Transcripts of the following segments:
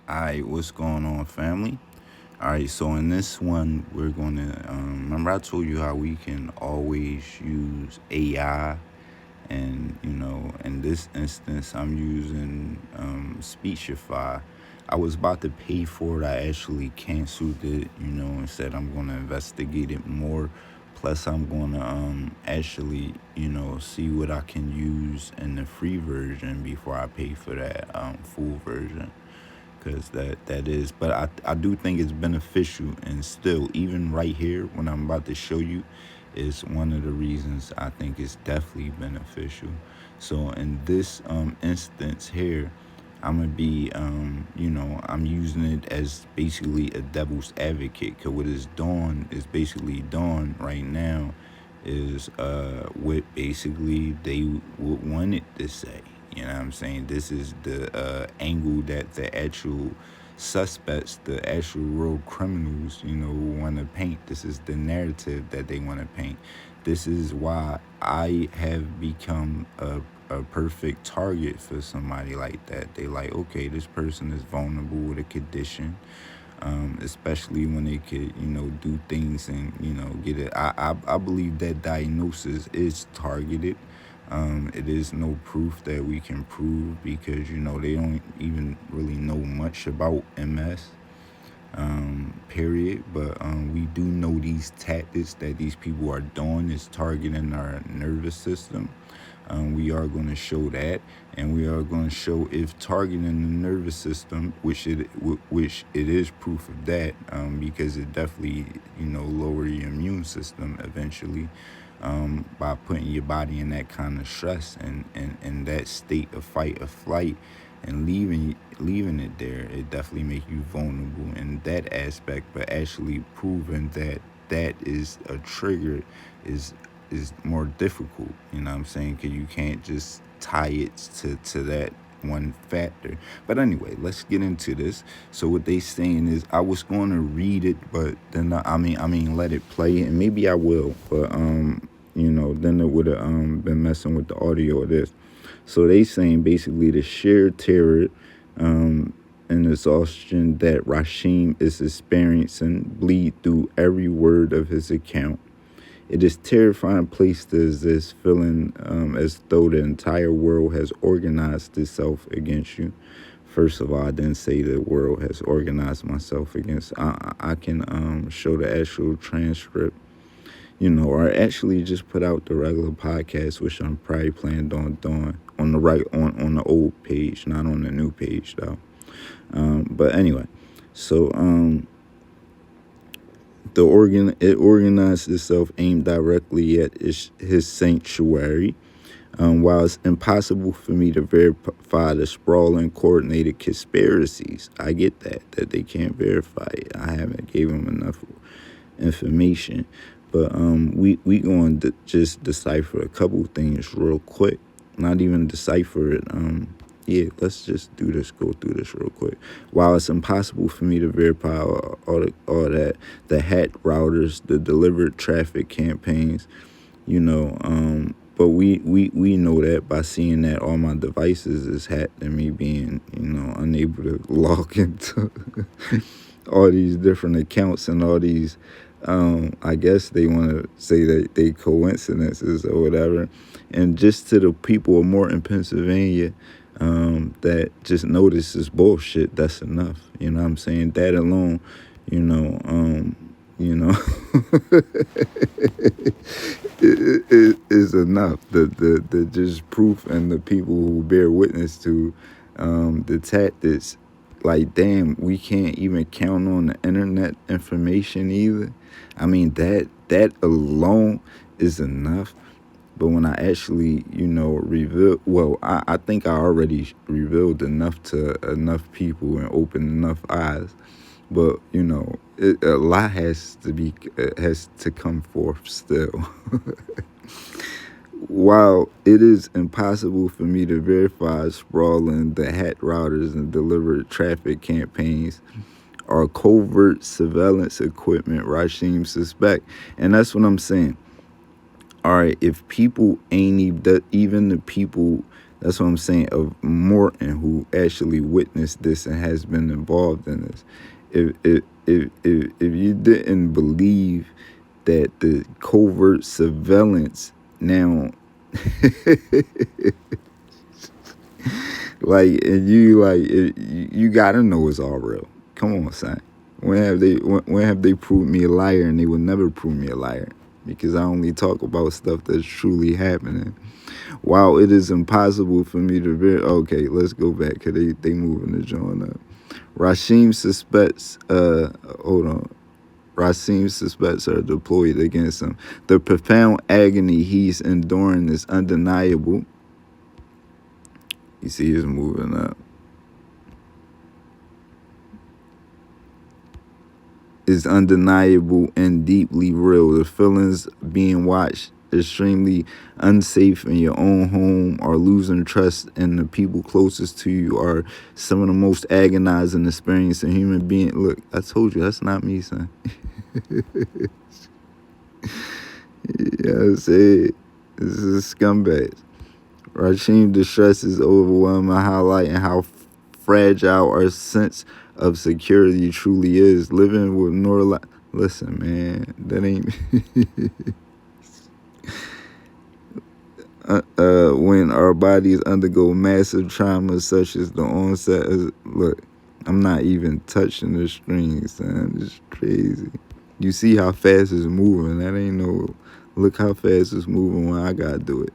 Alright, what's going on, family? Alright, so in this one, we're going to remember I told you how we can always use AI, and in this instance, I'm using Speechify. I was about to pay for it. I actually canceled it, and said I'm going to investigate it more. Plus, I'm going to actually, see what I can use in the free version before I pay for that full version, because that is, but I do think it's beneficial, and still, even right here when I'm about to show you, is one of the reasons I think it's definitely beneficial. So in this instance here, I'm gonna be I'm using it as basically a devil's advocate, because what is doing is basically doing right now is what basically they would want it to say. You know what I'm saying? This is the angle that the actual suspects, the actual real criminals, want to paint. This is the narrative that they want to paint. This is why I have become a perfect target for somebody like that. They like, okay, this person is vulnerable with a condition, especially when they could, do things and, get it. I believe that diagnosis is targeted. It is no proof that we can prove, because, they don't even really know much about MS, period. But we do know these tactics that these people are doing is targeting our nervous system. We are going to show that, and we are going to show if targeting the nervous system, which it is proof of that, because it definitely lower your immune system eventually, by putting your body in that kind of stress and that state of fight or flight, and leaving it there. It definitely make you vulnerable in that aspect, but actually proving that that is a trigger is more difficult. You know what I'm saying? Because you can't just tie it to that one factor. But anyway, let's get into this. So what they saying is, I was going to read it, but then I mean let it play, and maybe I will, but then it would have been messing with the audio of this. So they saying basically the sheer terror and exhaustion that Rashim is experiencing bleed through every word of his account. It is a terrifying place to exist, feeling as though the entire world has organized itself against you. First of all, I didn't say the world has organized myself against. I can show the actual transcript, or actually just put out the regular podcast, which I'm probably planning on doing on the on the old page, not on the new page though. But anyway, so it organized itself aimed directly at his sanctuary. While it's impossible for me to verify the sprawling coordinated conspiracies, I get that they can't verify it. I haven't gave them enough information, but we going to just decipher a couple things real quick. Not even decipher it. Yeah, let's just do this. Go through this real quick. While it's impossible for me to verify all that, the hack routers, the delivered traffic campaigns, but we know that by seeing that all my devices is hacked, and me being unable to log into all these different accounts and all these. I guess they want to say that they coincidences or whatever. And just to the people of Morton, Pennsylvania, that just know this is bullshit, that's enough. You know what I'm saying? That alone, you know, um, you know, is enough. The just proof, and the people who bear witness to the tactics. Like, damn, we can't even count on the internet information either. I mean, that alone is enough. But when I actually, reveal, well, I think I already revealed enough to enough people and opened enough eyes. But, a lot has to come forth still. While it is impossible for me to verify sprawling the hack routers and delivered traffic campaigns or covert surveillance equipment Rashim suspect. And that's what I'm saying. All right, if people ain't even the people That's what I'm saying, of Morton, who actually witnessed this and has been involved in this. If you didn't believe that the covert surveillance now, you gotta know it's all real. Come on, son. When have they proved me a liar? And they will never prove me a liar, because I only talk about stuff that's truly happening. While it is impossible for me to okay, let's go back, because they moving the joint up. Rashim suspects hold on. Rashim suspects are deployed against him. The profound agony he's enduring is undeniable. You see, he's moving up. Is undeniable and deeply real. The feelings being watched, extremely unsafe in your own home, or losing trust in the people closest to you, are some of the most agonizing experience in human being. Look, I told you, that's not me, son. Yeah, I said, this is scumbags. Rashim distress is overwhelming, highlighting how fragile our sense of security truly is. Living with listen, man, that ain't when our bodies undergo massive trauma such as the onset of, look, I'm not even touching the strings, son. It's crazy. You see how fast it's moving. That ain't no, look how fast it's moving when I gotta do it.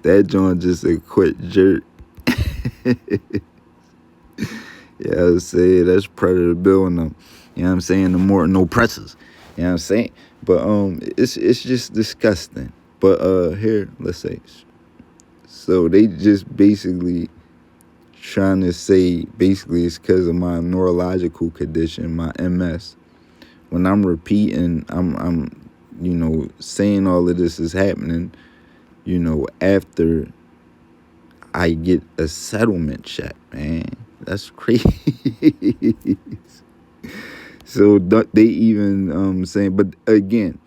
That joint just a quick jerk. Yeah, I say that's Predator building them. You know what I'm saying? The more no presses. You know what I'm saying? But it's just disgusting. But here, let's say, so they just basically trying to say basically it's because of my neurological condition, my MS. When I'm repeating, I'm saying all of this is happening, after I get a settlement check, man. That's crazy. So they even saying, but again,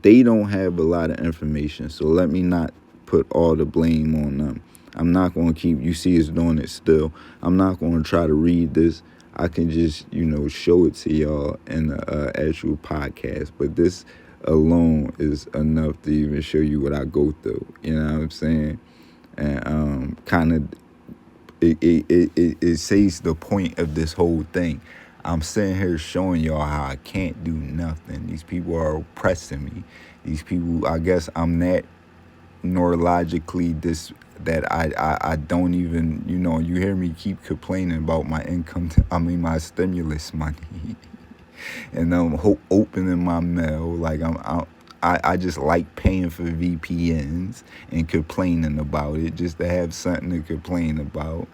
they don't have a lot of information. So let me not put all the blame on them. I'm not going to keep, you see us doing it still. I'm not going to try to read this. I can just, show it to y'all in the actual podcast. But this alone is enough to even show you what I go through. You know what I'm saying? And kind of, it says the point of this whole thing. I'm sitting here showing y'all how I can't do nothing. These people are oppressing me. These people, I guess I'm that neurologically that I don't even, you hear me keep complaining about my income, my stimulus money. And I'm opening my mail, like I just like paying for VPNs and complaining about it, just to have something to complain about.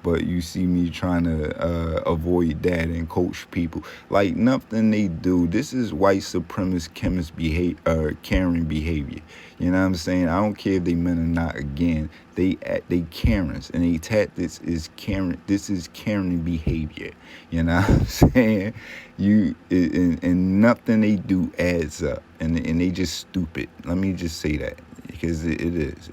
But you see me trying to avoid that and coach people. Like, nothing they do. This is white supremacist chemist Karen behavior. You know what I'm saying? I don't care if they men or not. Again, they Karens, and they tactics is Karen. This is Karen behavior. You know what I'm saying? And nothing they do adds up, and they just stupid. Let me just say that. Because it is.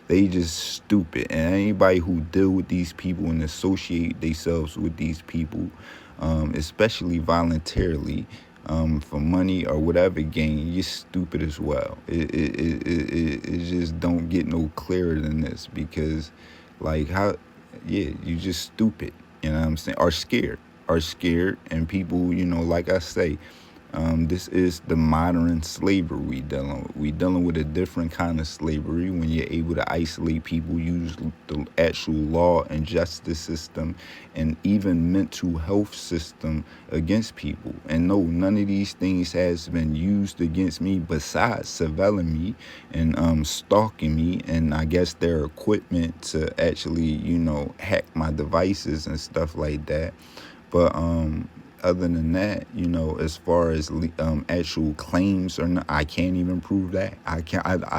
They just stupid. And anybody who deal with these people and associate themselves with these people, especially voluntarily, for money or whatever gain, you're stupid as well. It just don't get no clearer than this, because, like, you just stupid. You know what I'm saying? Are scared, and people, like I say, this is the modern slavery we dealing with. We dealing with a different kind of slavery when you're able to isolate people, use the actual law and justice system and even mental health system against people. And no, none of these things has been used against me besides surveilling me and stalking me, and I guess their equipment to actually, hack my devices and stuff like that. But other than that, as far as actual claims or not, I can't even prove that. I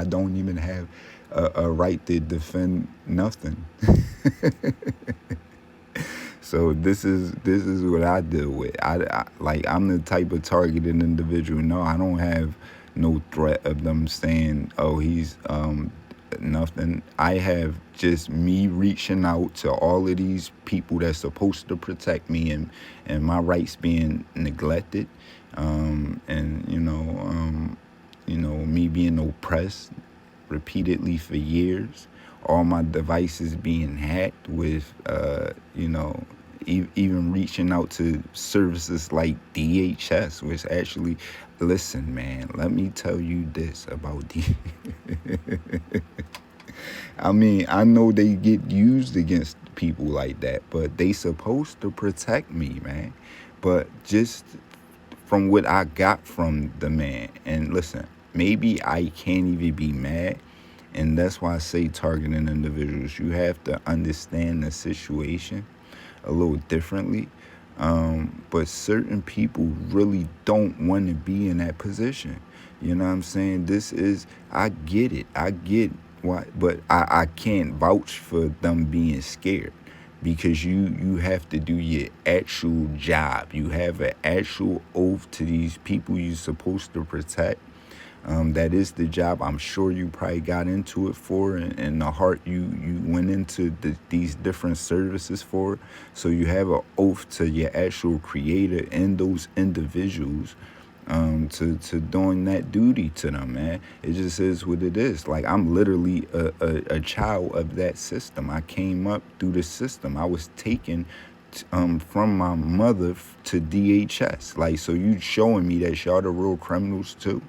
don't even have a right to defend nothing. So this is what I deal with. I'm the type of targeted individual. No, I don't have no threat of them saying, oh, he's nothing. I have just me reaching out to all of these people that's supposed to protect me, and my rights being neglected, and me being oppressed repeatedly for years, all my devices being hacked with, even reaching out to services like DHS, which actually, listen, man, let me tell you this about I mean, I know they get used against people like that, but they supposed to protect me, man. But just from what I got from the man, and listen, maybe I can't even be mad, and that's why I say targeting individuals. You have to understand the situation a little differently. But certain people really don't want to be in that position. You know what I'm saying? I get it. I get why, but I can't vouch for them being scared, because you have to do your actual job. You have an actual oath to these people you're supposed to protect. That is the job I'm sure you probably got into it for, and the heart you went into these different services for. So you have an oath to your actual creator and those individuals, to doing that duty to them, man. It just is what it is. Like, I'm literally a child of that system. I came up through the system. I was taken from my mother to DHS. Like, so you showing me that y'all the real criminals too?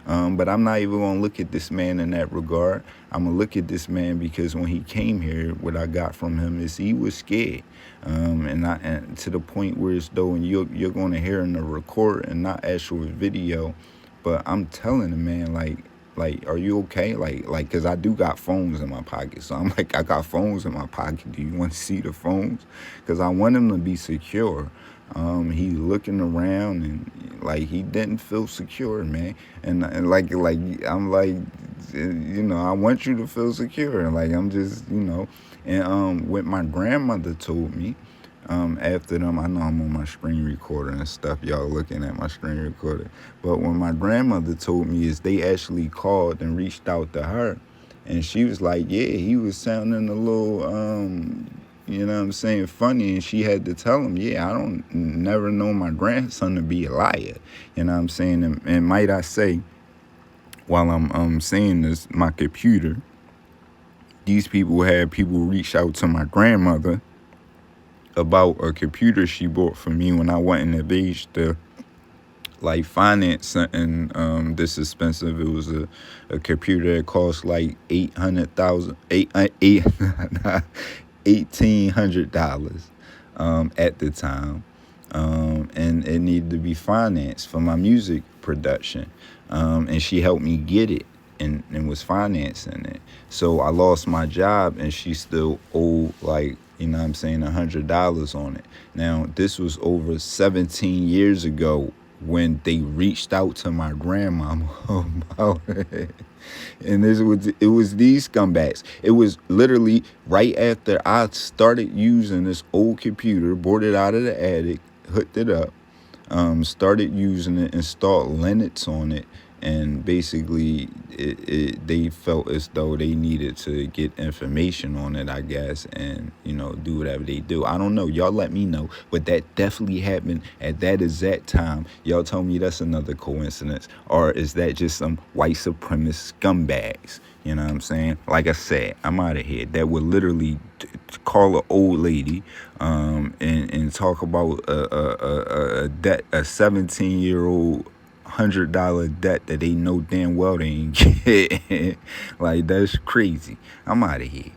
But I'm not even going to look at this man in that regard. I'm going to look at this man because when he came here, what I got from him is he was scared. And to the point where it's though, and you're going to hear in the record and not actual video, but I'm telling the man, like, are you okay? Like, cause I do got phones in my pocket. So I'm like, I got phones in my pocket. Do you want to see the phones? Cause I want him to be secure. He looking around, and like, he didn't feel secure, man. And like I'm like, I want you to feel secure. And like, I'm just, and what my grandmother told me, after them, I know I'm on my screen recorder and stuff. Y'all looking at my screen recorder. But when my grandmother told me is they actually called and reached out to her, and she was like, yeah, he was sounding a little, you know what I'm saying, funny. And she had to tell him, yeah, I don't never know my grandson to be a liar. You know what I'm saying? And might I say, while I'm saying this, my computer, these people had people reach out to my grandmother about a computer she bought for me when I wasn't of age to like finance something this expensive. It was a computer that cost like $1,800 at the time, and it needed to be financed for my music production, and she helped me get it, and was financing it. So I lost my job, and she still owed, like, you know what I'm saying, $100 on it. Now, this was over 17 years ago when they reached out to my grandmama about it. And it was these scumbags. It was literally right after I started using this old computer, bought it out of the attic, hooked it up, started using it, installed Linux on it, and basically they felt as though they needed to get information on it, I guess, and do whatever they do. I don't know. Y'all let me know. But that definitely happened at that exact time. Y'all tell me that's another coincidence, or is that just some white supremacist scumbags? You know what I'm saying? Like I said, I'm out of here. That would literally call an old lady, and talk about a debt, a 17-year-old $100 debt that they know damn well they ain't get. Like, that's crazy. I'm out of here.